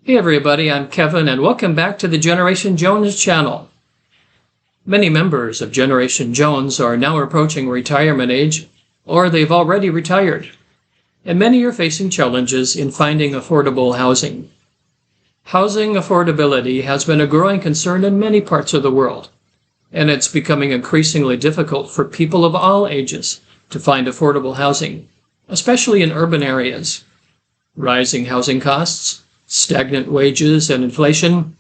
Hey everybody, I'm Kevin and welcome back to the Generation Jones channel. Many members of Generation Jones are now approaching retirement age, or they've already retired, and many are facing challenges in finding affordable housing. Housing affordability has been a growing concern in many parts of the world, and it's becoming increasingly difficult for people of all ages to find affordable housing, especially in urban areas. Rising housing costs, stagnant wages and inflation,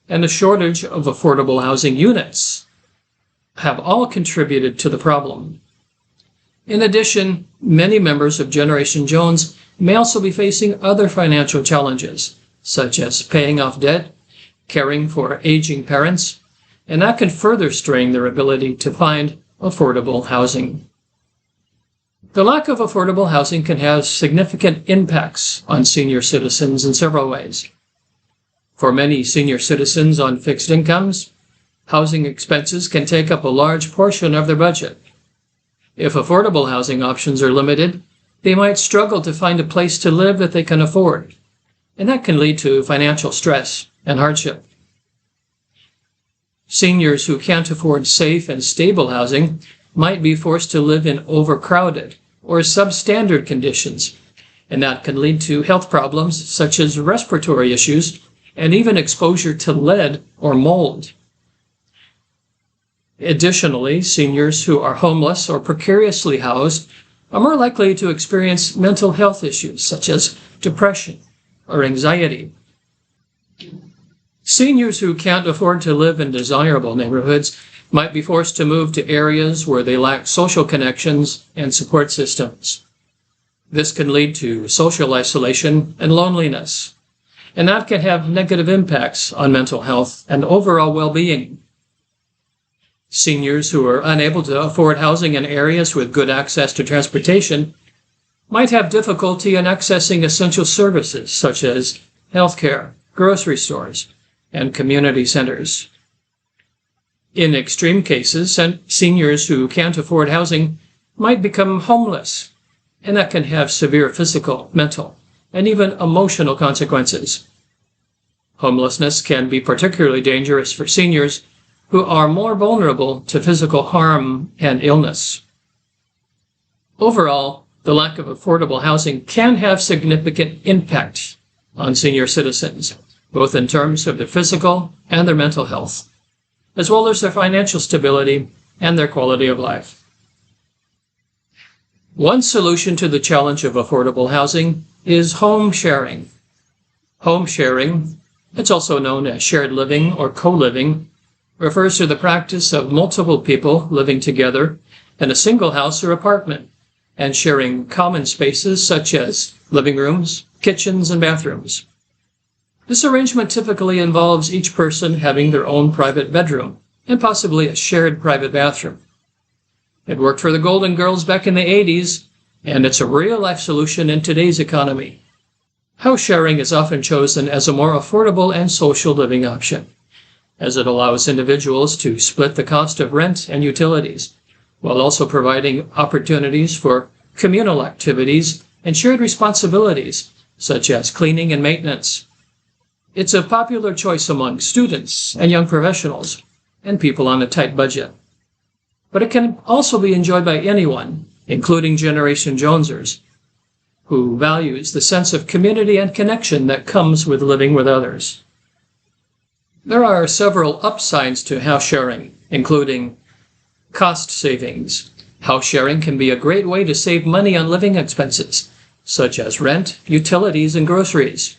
and a shortage of affordable housing units have all contributed to the problem. In addition, many members of Generation Jones may also be facing other financial challenges, such as paying off debt, caring for aging parents, and that can further strain their ability to find affordable housing. The lack of affordable housing can have significant impacts on senior citizens in several ways. For many senior citizens on fixed incomes, housing expenses can take up a large portion of their budget. If affordable housing options are limited, they might struggle to find a place to live that they can afford, and that can lead to financial stress and hardship. Seniors who can't afford safe and stable housing might be forced to live in overcrowded or substandard conditions, and that can lead to health problems such as respiratory issues and even exposure to lead or mold. Additionally, seniors who are homeless or precariously housed are more likely to experience mental health issues such as depression or anxiety. Seniors who can't afford to live in desirable neighborhoods might be forced to move to areas where they lack social connections and support systems. This can lead to social isolation and loneliness, and that can have negative impacts on mental health and overall well-being. Seniors who are unable to afford housing in areas with good access to transportation might have difficulty in accessing essential services such as healthcare, grocery stores, and community centers. In extreme cases, seniors who can't afford housing might become homeless, and that can have severe physical, mental, and even emotional consequences. Homelessness can be particularly dangerous for seniors who are more vulnerable to physical harm and illness. Overall, the lack of affordable housing can have significant impact on senior citizens, both in terms of their physical and their mental health, as well as their financial stability and their quality of life. One solution to the challenge of affordable housing is home sharing. Home sharing, it's also known as shared living or co-living, refers to the practice of multiple people living together in a single house or apartment and sharing common spaces such as living rooms, kitchens, and bathrooms. This arrangement typically involves each person having their own private bedroom and possibly a shared private bathroom. It worked for the Golden Girls back in the 80s, and it's a real-life solution in today's economy. House sharing is often chosen as a more affordable and social living option, as it allows individuals to split the cost of rent and utilities, while also providing opportunities for communal activities and shared responsibilities, such as cleaning and maintenance. It's a popular choice among students and young professionals and people on a tight budget. But it can also be enjoyed by anyone, including Generation Jonesers, who values the sense of community and connection that comes with living with others. There are several upsides to house sharing, including cost savings. House sharing can be a great way to save money on living expenses, such as rent, utilities, and groceries.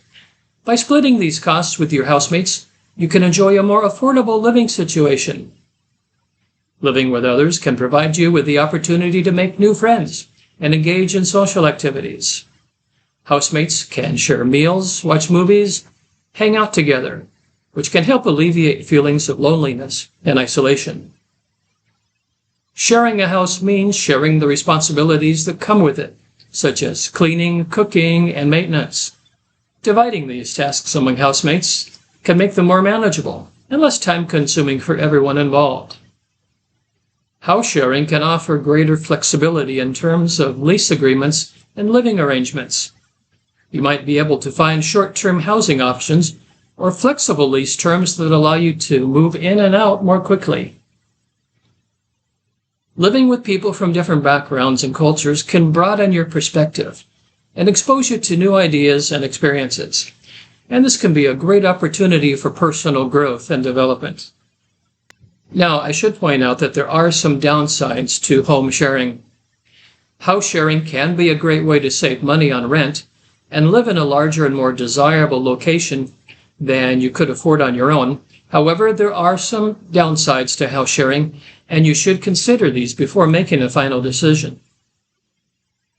By splitting these costs with your housemates, you can enjoy a more affordable living situation. Living with others can provide you with the opportunity to make new friends and engage in social activities. Housemates can share meals, watch movies, hang out together, which can help alleviate feelings of loneliness and isolation. Sharing a house means sharing the responsibilities that come with it, such as cleaning, cooking, and maintenance. Dividing these tasks among housemates can make them more manageable and less time-consuming for everyone involved. House sharing can offer greater flexibility in terms of lease agreements and living arrangements. You might be able to find short-term housing options or flexible lease terms that allow you to move in and out more quickly. Living with people from different backgrounds and cultures can broaden your perspective and expose you to new ideas and experiences. And this can be a great opportunity for personal growth and development. Now, I should point out that there are some downsides to home sharing. House sharing can be a great way to save money on rent and live in a larger and more desirable location than you could afford on your own. However, there are some downsides to house sharing, and you should consider these before making a final decision.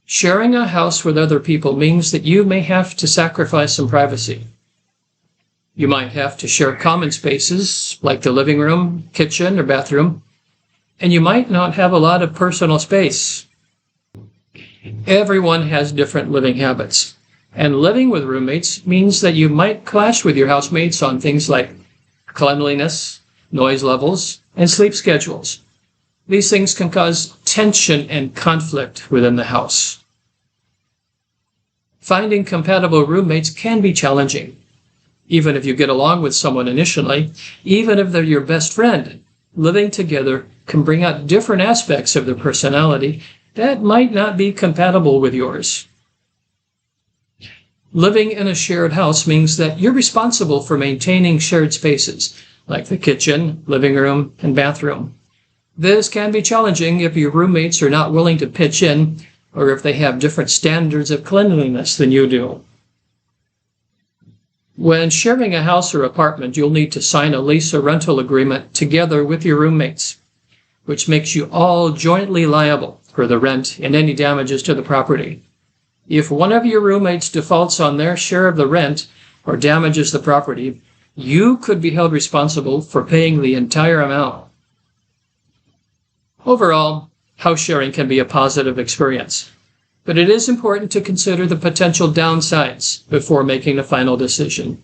Sharing a house with other people means that you may have to sacrifice some privacy. You might have to share common spaces like the living room, kitchen, or bathroom, and you might not have a lot of personal space. Everyone has different living habits, and living with roommates means that you might clash with your housemates on things like cleanliness, noise levels, and sleep schedules. These things can cause tension and conflict within the house. Finding compatible roommates can be challenging. Even if you get along with someone initially, even if they're your best friend, living together can bring out different aspects of their personality that might not be compatible with yours. Living in a shared house means that you're responsible for maintaining shared spaces, like the kitchen, living room, and bathroom. This can be challenging if your roommates are not willing to pitch in, or if they have different standards of cleanliness than you do. When sharing a house or apartment, you'll need to sign a lease or rental agreement together with your roommates, which makes you all jointly liable for the rent and any damages to the property. If one of your roommates defaults on their share of the rent or damages the property, you could be held responsible for paying the entire amount. Overall, house sharing can be a positive experience, but it is important to consider the potential downsides before making a final decision.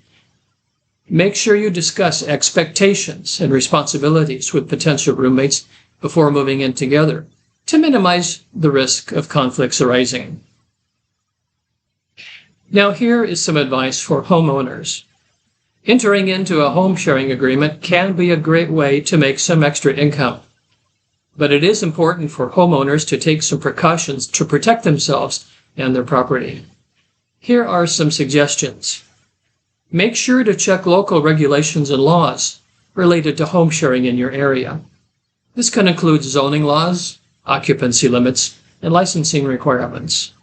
Make sure you discuss expectations and responsibilities with potential roommates before moving in together to minimize the risk of conflicts arising. Now, here is some advice for homeowners. Entering into a home sharing agreement can be a great way to make some extra income, but it is important for homeowners to take some precautions to protect themselves and their property. Here are some suggestions. Make sure to check local regulations and laws related to home sharing in your area. This can include zoning laws, occupancy limits, and licensing requirements.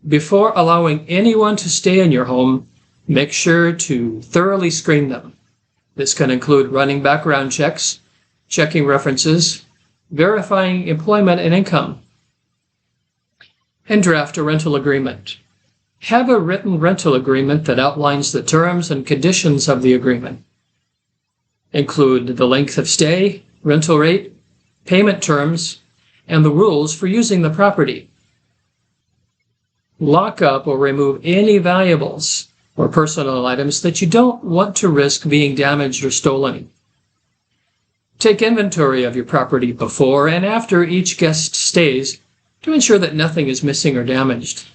Before allowing anyone to stay in your home, make sure to thoroughly screen them. This can include running background checks, checking references, verifying employment and income, and draft a rental agreement. Have a written rental agreement that outlines the terms and conditions of the agreement. Include the length of stay, rental rate, payment terms, and the rules for using the property. Lock up or remove any valuables or personal items that you don't want to risk being damaged or stolen. Take inventory of your property before and after each guest stays to ensure that nothing is missing or damaged.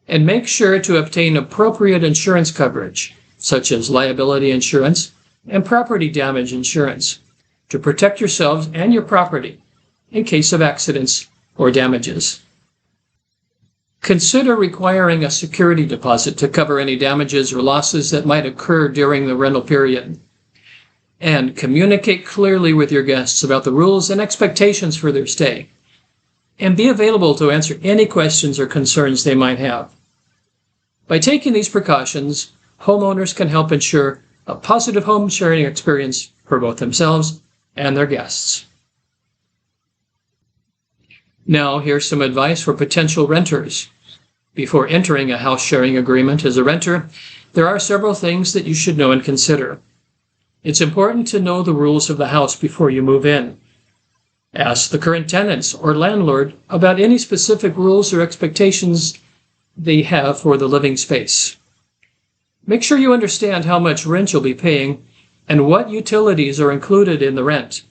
And make sure to obtain appropriate insurance coverage, such as liability insurance and property damage insurance, to protect yourselves and your property in case of accidents or damages. Consider requiring a security deposit to cover any damages or losses that might occur during the rental period. And communicate clearly with your guests about the rules and expectations for their stay. And be available to answer any questions or concerns they might have. By taking these precautions, homeowners can help ensure a positive home sharing experience for both themselves and their guests. Now, here's some advice for potential renters. Before entering a house sharing agreement as a renter, there are several things that you should know and consider. It's important to know the rules of the house before you move in. Ask the current tenants or landlord about any specific rules or expectations they have for the living space. Make sure you understand how much rent you'll be paying and what utilities are included in the rent.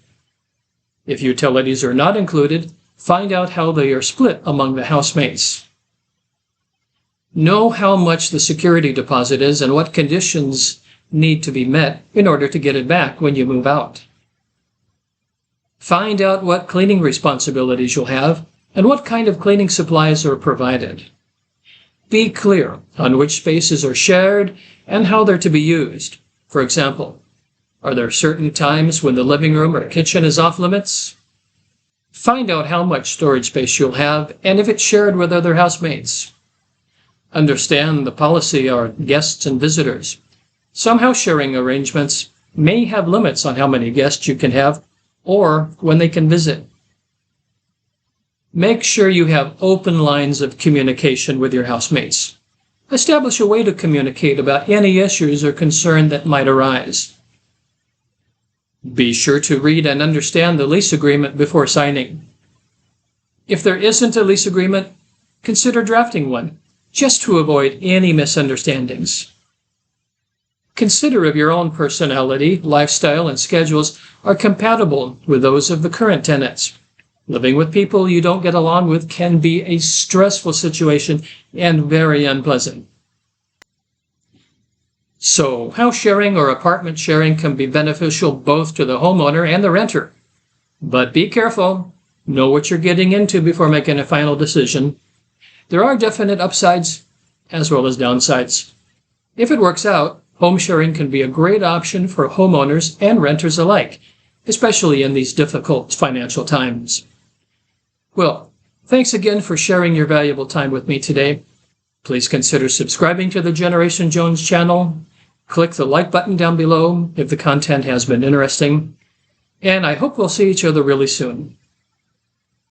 If utilities are not included, find out how they are split among the housemates. Know how much the security deposit is and what conditions need to be met in order to get it back when you move out. Find out what cleaning responsibilities you'll have and what kind of cleaning supplies are provided. Be clear on which spaces are shared and how they're to be used. For example, are there certain times when the living room or kitchen is off limits? Find out how much storage space you'll have and if it's shared with other housemates. Understand the policy on guests and visitors. Some house sharing arrangements may have limits on how many guests you can have or when they can visit. Make sure you have open lines of communication with your housemates. Establish a way to communicate about any issues or concern that might arise. Be sure to read and understand the lease agreement before signing. If there isn't a lease agreement, consider drafting one, just to avoid any misunderstandings. Consider if your own personality, lifestyle, and schedules are compatible with those of the current tenants. Living with people you don't get along with can be a stressful situation and very unpleasant. So, house sharing or apartment sharing can be beneficial both to the homeowner and the renter. But be careful. Know what you're getting into before making a final decision. There are definite upsides as well as downsides. If it works out, home sharing can be a great option for homeowners and renters alike, especially in these difficult financial times. Well, thanks again for sharing your valuable time with me today. Please consider subscribing to the Generation Jones channel. Click the like button down below if the content has been interesting. And I hope we'll see each other really soon.